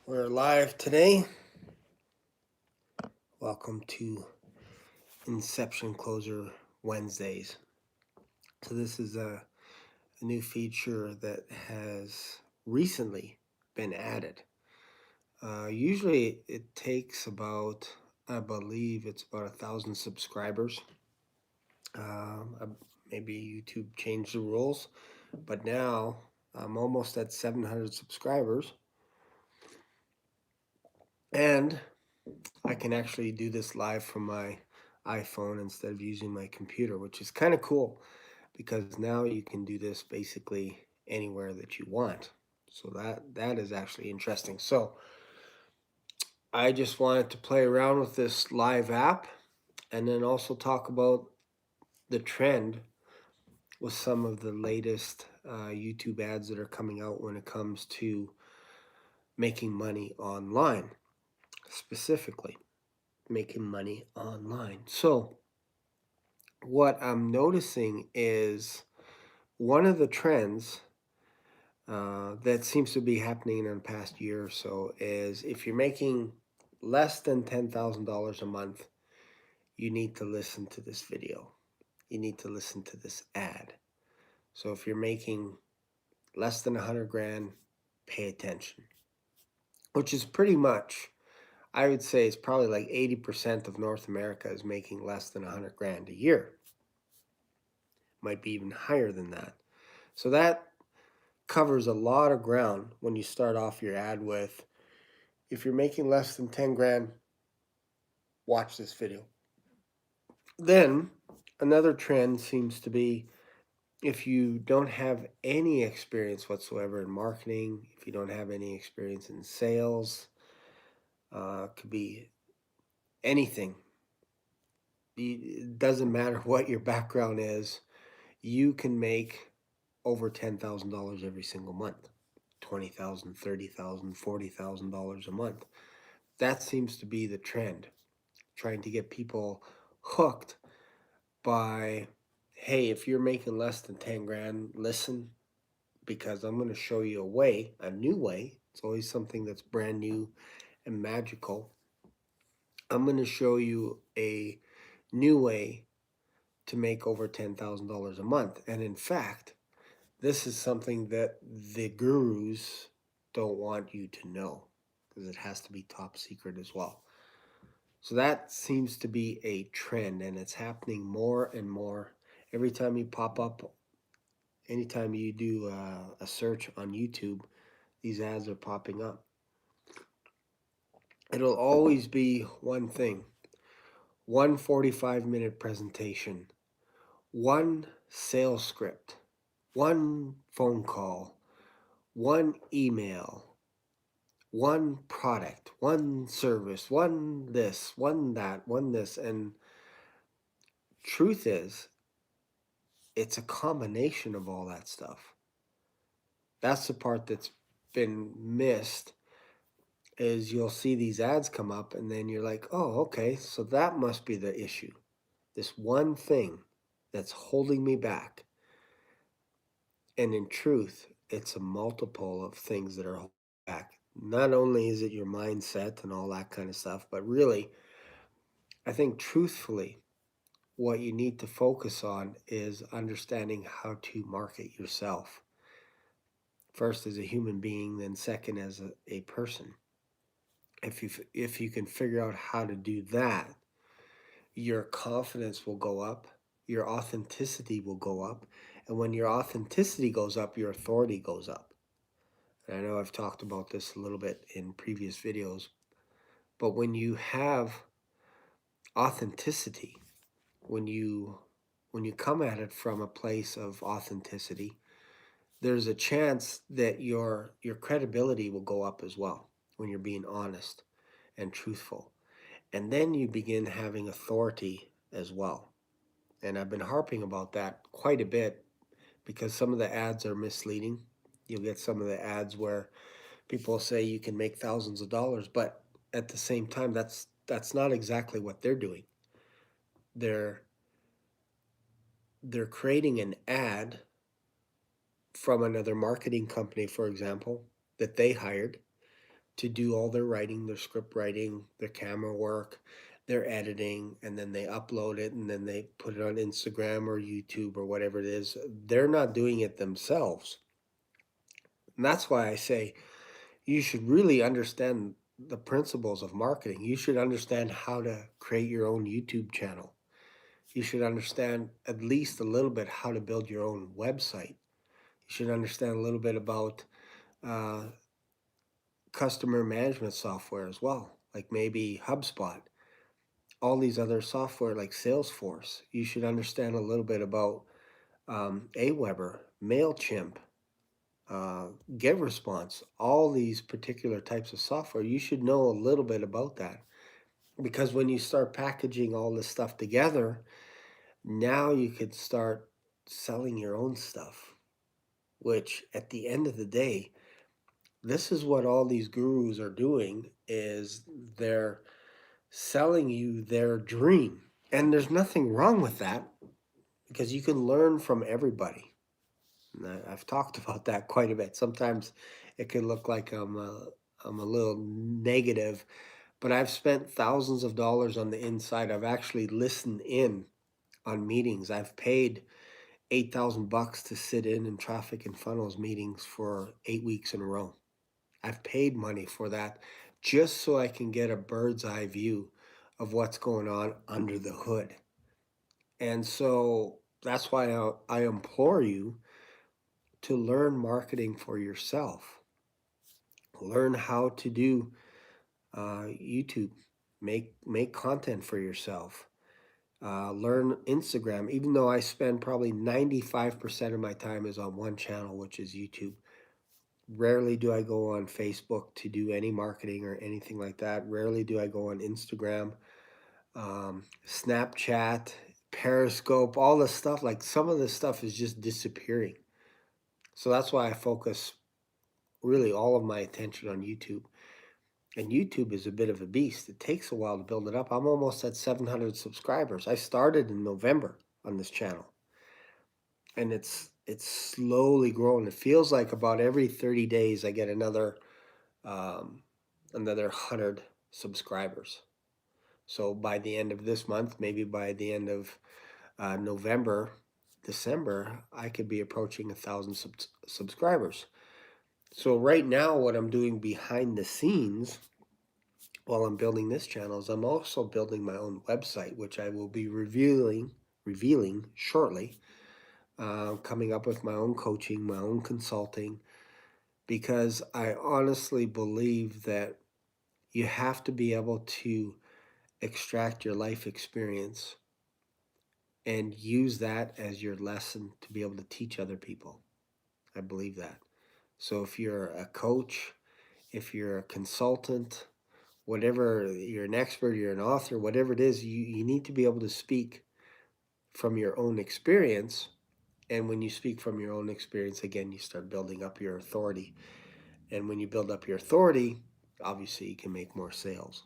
We're live today. Welcome to Inception Closer Wednesdays. So, this is a new feature that has recently been added. Usually, it takes about, I believe it's about 1,000 subscribers. Uh, Maybe YouTube changed the rules, but now I'm almost at 700 subscribers. And I can actually do this live from my iPhone instead of using my computer, which is kind of cool because now you can do this basically anywhere that you want. So that is actually interesting. So I just wanted to play around with this live app and then also talk about the trend with some of the latest YouTube ads that are coming out when it comes to making money online, specifically making money online. So what I'm noticing is one of the trends that seems to be happening in the past year or so is if you're making less than $10,000 a month, you need to listen to this video. You need to listen to this ad. So if you're making less than 100 grand, pay attention, which is pretty much, I would say it's probably like 80% of North America is making less than 100 grand a year. Might be even higher than that. So that covers a lot of ground when you start off your ad with, if you're making less than 10 grand, watch this video. Then another trend seems to be, if you don't have any experience whatsoever in marketing, if you don't have any experience in sales, could be anything. It doesn't matter what your background is, you can make over $10,000 every single month. 20,000, 30,000, $40,000 a month. That seems to be the trend, trying to get people hooked by, hey, if you're making less than 10 grand, listen, because I'm going to show you a way, a new way. It's always something that's brand new and magical. I'm going to show you a new way to make over $10,000 a month. And in fact, this is something that the gurus don't want you to know because it has to be top secret as well. So that seems to be a trend, and it's happening more and more. Every time you pop up, anytime you do a search on YouTube, these ads are popping up. It'll always be one thing: one 45-minute presentation, one sales script, one phone call, one email, one product, one service, one this, one that, one this. And truth is, it's a combination of all that stuff. That's the part that's been missed, is you'll see these ads come up and then you're like, oh, okay, so that must be the issue. This one thing that's holding me back. And in truth, it's a multiple of things that are holding you back. Not only is it your mindset and all that kind of stuff, but really, I think truthfully, what you need to focus on is understanding how to market yourself. First as a human being, then second as a person. If you can figure out how to do that, your confidence will go up, your authenticity will go up, and when your authenticity goes up, your authority goes up. And I know I've talked about this a little bit in previous videos, but when you have authenticity, when you come at it from a place of authenticity, there's a chance that your credibility will go up as well when you're being honest and truthful. And then you begin having authority as well. And I've been harping about that quite a bit because some of the ads are misleading. You'll get some of the ads where people say you can make thousands of dollars, but at the same time, that's not exactly what they're doing. They're they're creating an ad from another marketing company, for example, that they hired. to do all their writing, their script writing, their camera work, their editing, and then they upload it and then they put it on Instagram or YouTube or whatever it is. They're not doing it themselves. And that's why I say you should really understand the principles of marketing. You should understand how to create your own YouTube channel. You should understand at least a little bit how to build your own website. You should understand a little bit about uh, customer management software as well, like maybe HubSpot, all these other software like Salesforce. You should understand a little bit about Aweber, MailChimp, uh, GetResponse, all these particular types of software. You should know a little bit about that because when you start packaging all this stuff together, now you could start selling your own stuff, which at the end of the day, this is what all these gurus are doing is they're selling you their dream. And there's nothing wrong with that because you can learn from everybody. And I've talked about that quite a bit. Sometimes it can look like I'm a little negative, but I've spent thousands of dollars on the inside. I've actually listened in on meetings. I've paid 8,000 bucks to sit in traffic and funnels meetings for 8 weeks in a row. I've paid money for that just so I can get a bird's eye view of what's going on under the hood. And so that's why I implore you to learn marketing for yourself. Learn how to do YouTube. Make content for yourself. Learn Instagram. Even though I spend probably 95% of my time is on one channel, which is YouTube. Rarely do I go on Facebook to do any marketing or anything like that. Rarely do I go on Instagram, Snapchat, Periscope, all this stuff. Like some of this stuff is just disappearing. So that's why I focus really all of my attention on YouTube. And YouTube is a bit of a beast. It takes a while to build it up. I'm almost at 700 subscribers. I started in November on this channel, and it's slowly growing. It feels like about every 30 days I get um, another 100 subscribers. So by the end of this month, maybe by the end of November, December, I could be approaching 1,000 subscribers. So right now, what I'm doing behind the scenes while I'm building this channel is I'm also building my own website, which I will be revealing shortly. Coming up with my own coaching, my own consulting, because I honestly believe that you have to be able to extract your life experience and use that as your lesson to be able to teach other people. I believe that. So if you're a coach, if you're a consultant, whatever, you're an expert, you're an author, whatever it is, you need to be able to speak from your own experience. And when you speak from your own experience, again, you start building up your authority. And when you build up your authority, obviously you can make more sales.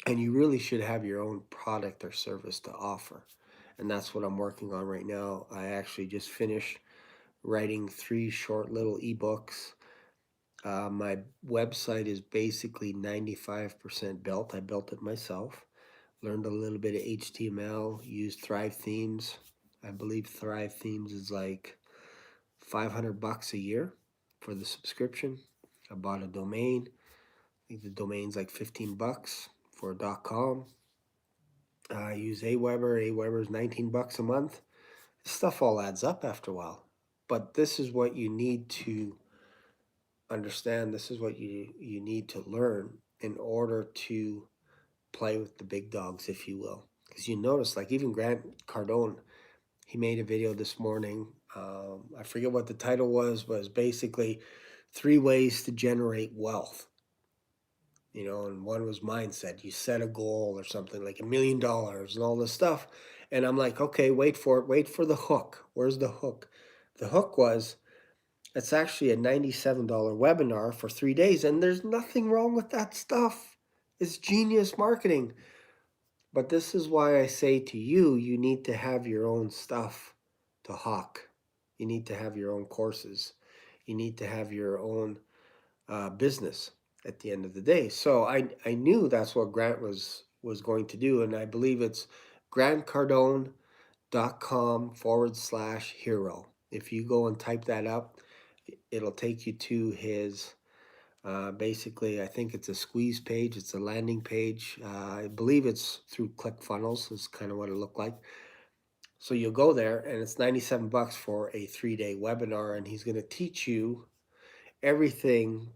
And you really should have your own product or service to offer. And that's what I'm working on right now. I actually just finished writing 3 short little ebooks. My website is basically 95% built. I built it myself. Learned a little bit of HTML, used Thrive Themes. I believe Thrive Themes is like 500 bucks a year for the subscription. I bought a domain. I think the domain's like 15 bucks for a .com. I use Aweber. Aweber is 19 bucks a month. This stuff all adds up after a while. But this is what you need to understand. This is what you need to learn in order to play with the big dogs, if you will. Because you notice, like even Grant Cardone, he made a video this morning. I forget what the title was basically 3 ways to generate wealth. You know, and one was mindset. You set a goal or something like $1 million and all this stuff. And I'm like, okay, wait for it. Wait for the hook. Where's the hook? The hook was it's actually a $97 webinar for 3 days. And there's nothing wrong with that stuff. It's genius marketing. But this is why I say to you, you need to have your own stuff to hawk. You need to have your own courses. You need to have your own business. at the end of the day. So I knew that's what Grant was going to do, and I believe it's grantcardone.com/hero. If you go and type that up, it'll take you to his basically, I think it's a squeeze page. It's a landing page. I believe it's through ClickFunnels. Is kind of what it looked like. So you'll go there, and it's $97 for a 3-day webinar, and he's going to teach you everything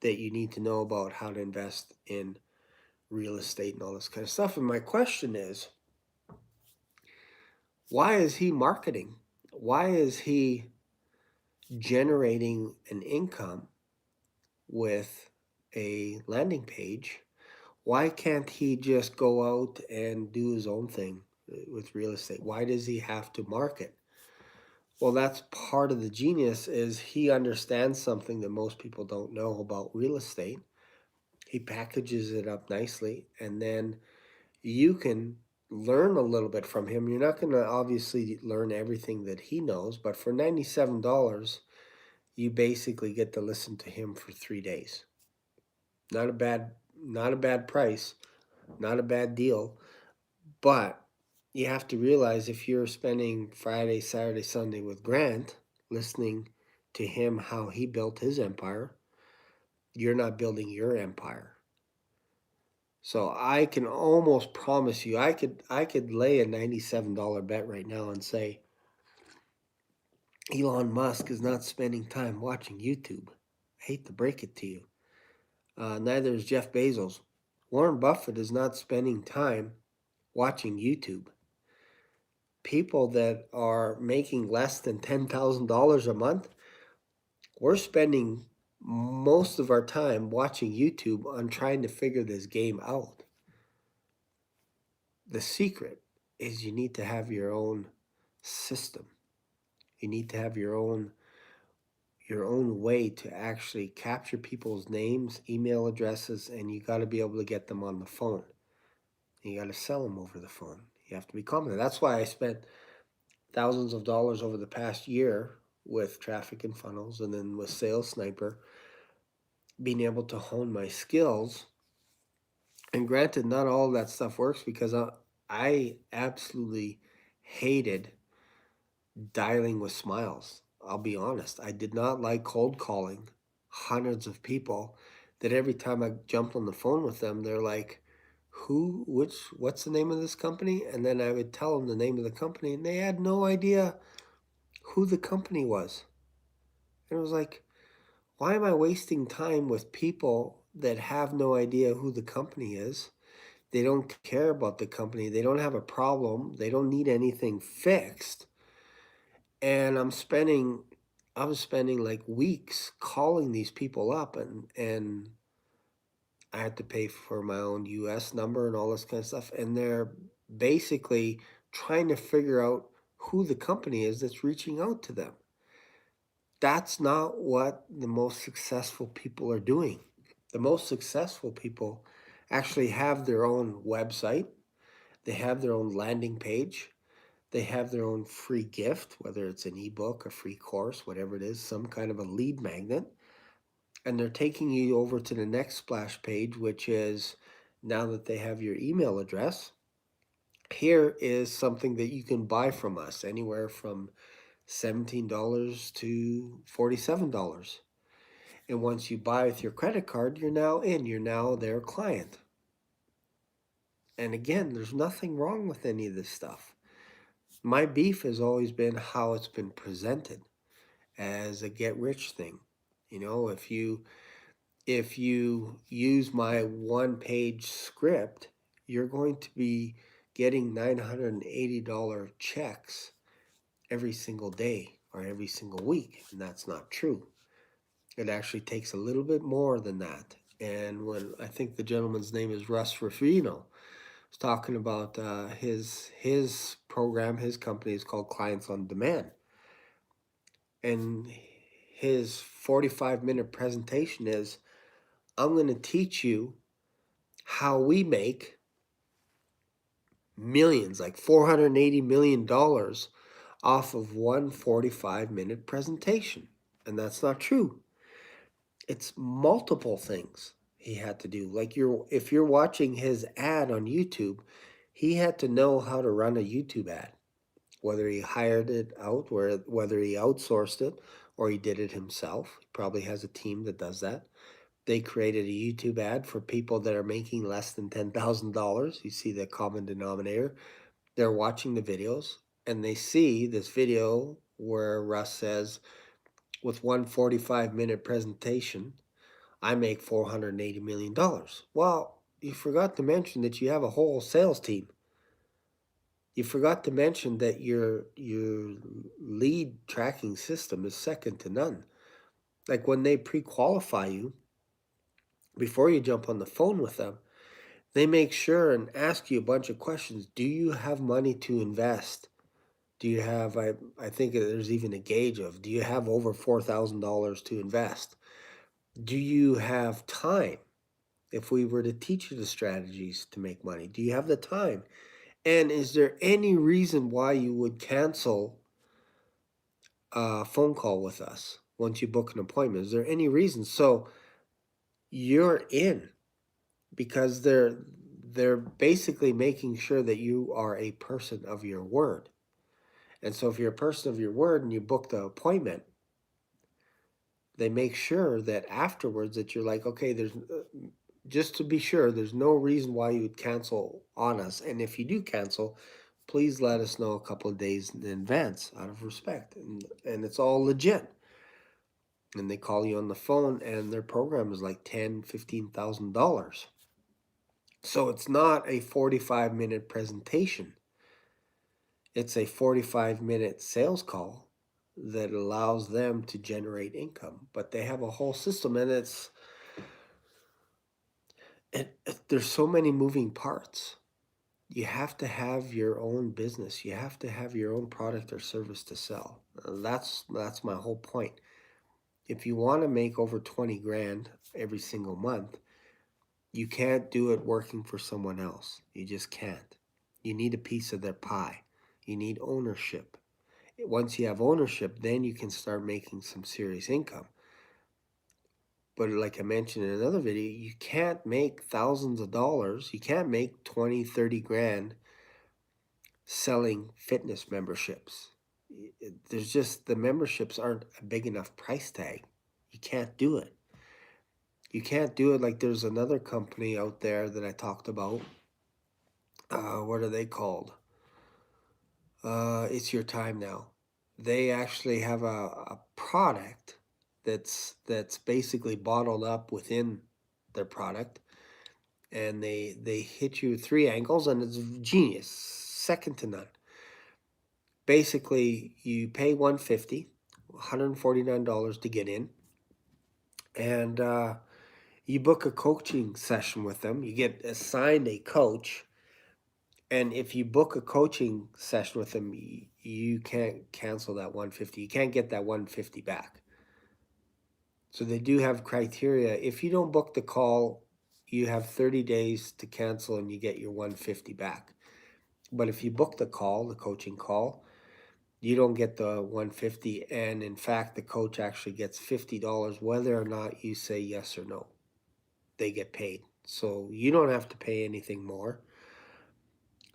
that you need to know about how to invest in real estate and all this kind of stuff. And my question is, why is he marketing? Why is he generating an income with a landing page? Why can't he just go out and do his own thing with real estate? Why does he have to market? Well, that's part of the genius is he understands something that most people don't know about real estate. He packages it up nicely, and then you can learn a little bit from him. You're not going to obviously learn everything that he knows, but for $97, you basically get to listen to him for 3 days. Not a bad price, not a bad deal, but you have to realize if you're spending Friday, Saturday, Sunday with Grant, listening to him how he built his empire, you're not building your empire. So I can almost promise you, I could lay a $97 bet right now and say Elon Musk is not spending time watching YouTube. I hate to break it to you. Neither is Jeff Bezos. Warren Buffett is not spending time watching YouTube. People that are making less than $10,000 a month, we're spending most of our time watching YouTube on trying to figure this game out. The secret is you need to have your own system. You need to have your own way to actually capture people's names, email addresses, and you got to be able to get them on the phone. You got to sell them over the phone. You have to be confident. That's why I spent thousands of dollars over the past year with traffic and funnels, and then with Sales Sniper, being able to hone my skills. And granted, not all of that stuff works because I absolutely hated dialing with smiles. I'll be honest. I did not like cold calling hundreds of people that every time I jumped on the phone with them, they're like, what's the name of this company? And then I would tell them the name of the company, and they had no idea who the company was. And it was like, why am I wasting time with people that have no idea who the company is? They don't care about the company. They don't have a problem. They don't need anything fixed. And I was spending like weeks calling these people up, and I had to pay for my own US number and all this kind of stuff. And they're basically trying to figure out who the company is that's reaching out to them. That's not what the most successful people are doing. The most successful people actually have their own website, they have their own landing page, they have their own free gift, whether it's an ebook, a free course, whatever it is, some kind of a lead magnet. And they're taking you over to the next splash page, which is now that they have your email address, here is something that you can buy from us anywhere from $17 to $47. And once you buy with your credit card, you're now in, you're now their client. And again, there's nothing wrong with any of this stuff. My beef has always been how it's been presented as a get rich thing. You know, if you use my one-page script, you're going to be getting $980 checks every single day or every single week, and that's not true. It actually takes a little bit more than that. And when I think the gentleman's name is Russ Ruffino, was talking about his program, his company is called Clients on Demand, and his 45-minute presentation is, I'm going to teach you how we make millions, like $480 million off of one 45-minute presentation. And that's not true. It's multiple things he had to do. Like if you're watching his ad on YouTube, he had to know how to run a YouTube ad, whether he hired it out, whether he outsourced it or he did it himself. He probably has a team that does that. They created a YouTube ad for people that are making less than $10,000. You see the common denominator. They're watching the videos and they see this video where Russ says, with one 45-minute presentation, I make $480 million. Well, you forgot to mention that you have a whole sales team. You forgot to mention that your lead tracking system is second to none. Like when they pre-qualify you, before you jump on the phone with them, they make sure and ask you a bunch of questions. Do you have money to invest? Do you have, I think there's even a gauge of, do you have over $4,000 to invest? Do you have time? If we were to teach you the strategies to make money, do you have the time? And is there any reason why you would cancel a phone call with us once you book an appointment? Is there any reason? So you're in because they're basically making sure that you are a person of your word. And so if you're a person of your word and you book the appointment, they make sure that afterwards that you're like, okay, there's just to be sure, there's no reason why you would cancel on us. And if you do cancel, please let us know a couple of days in advance out of respect. And it's all legit. And they call you on the phone and their program is like $10,000, $15,000. So it's not a 45-minute presentation. It's a 45-minute sales call that allows them to generate income. But they have a whole system and there's so many moving parts. You have to have your own business. You have to have your own product or service to sell. That's my whole point. If you want to make over 20 grand every single month, you can't do it working for someone else. You just can't. You need a piece of their pie. You need ownership. Once you have ownership, then you can start making some serious income. But like I mentioned in another video, you can't make thousands of dollars. You can't make 20, 30 grand selling fitness memberships. There's just, the memberships aren't a big enough price tag. You can't do it. You can't do it. Like there's another company out there that I talked about. What are they called? It's Your Time Now. They actually have a product that's basically bottled up within their product, and they hit you three angles, and it's genius, second to none. Basically, you pay $149 to get in, and you book a coaching session with them. You get assigned a coach, and if you book a coaching session with them, you can't cancel that 150. You can't get that 150 back. So they do have criteria. If you don't book the call, you have 30 days to cancel, and you get your 150 back. But if you book the call, the coaching call, you don't get the 150, and in fact the coach actually gets $50 whether or not you say yes or no. They get paid, so you don't have to pay anything more.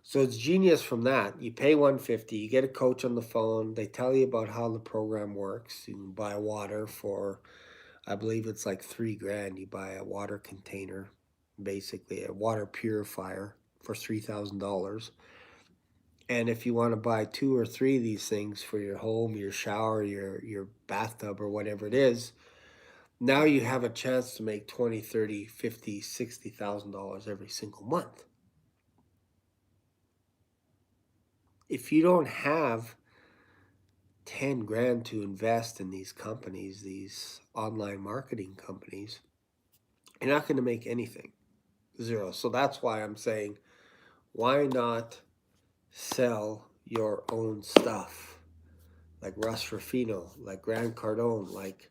So it's genius from that. You pay 150, you get a coach on the phone, they tell you about how the program works. You can buy water for, I believe it's like 3 grand. You buy a water container, basically a water purifier, for $3,000. And if you want to buy 2 or 3 of these things for your home, your shower, your bathtub, or whatever it is, now you have a chance to make 20, 30, 50, $60,000 every single month. If you don't have 10 grand to invest in these companies, these online marketing companies, you're not going to make anything. Zero. So that's why I'm saying, why not sell your own stuff? Like Russ Ruffino, like Grant Cardone, like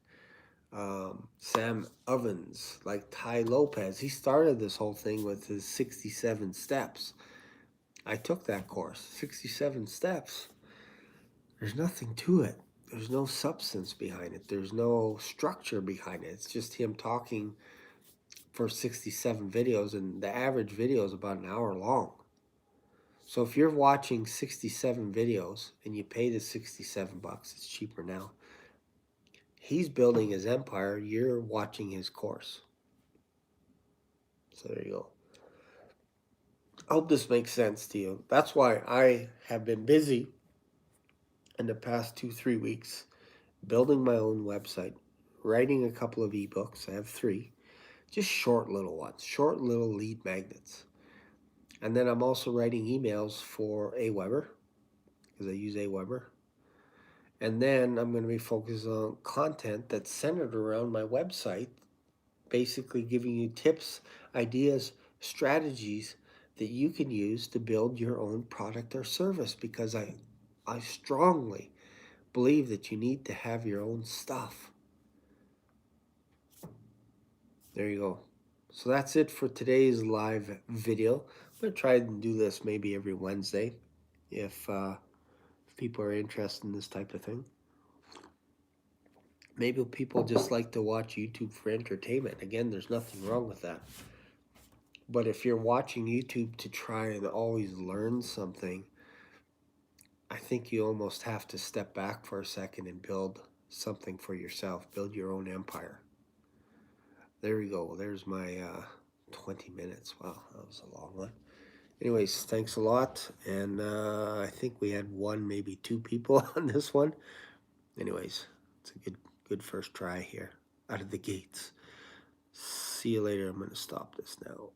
Sam Ovens, like Ty Lopez. He started this whole thing with his 67 steps. I took that course, 67 steps. There's nothing to it. there's no substance behind it. There's no structure behind it. It's just him talking for 67 videos, and the average video is about an hour long. So if you're watching 67 videos and you pay the 67 bucks, it's cheaper now. He's building his empire, you're watching his course. So there you go. I hope this makes sense to you. That's why I have been busy in the past 2, 3 weeks building my own website, writing a couple of ebooks. I have 3, just short little ones, short little lead magnets. And then I'm also writing emails for Aweber because I use Aweber. And then I'm going to be focused on content that's centered around my website, basically giving you tips, ideas, strategies that you can use to build your own product or service, because I strongly believe that you need to have your own stuff. There you go. So that's it for today's live video. I'm going to try and do this maybe every Wednesday if people are interested in this type of thing. Maybe people just like to watch YouTube for entertainment. Again, there's nothing wrong with that. But if you're watching YouTube to try and always learn something, I think you almost have to step back for a second and build something for yourself. Build your own empire. There we go. There's my 20 minutes. Wow, that was a long one. Anyways, thanks a lot. And I think we had 1, maybe 2 people on this one. Anyways, it's a good first try here out of the gates. See you later. I'm going to stop this now.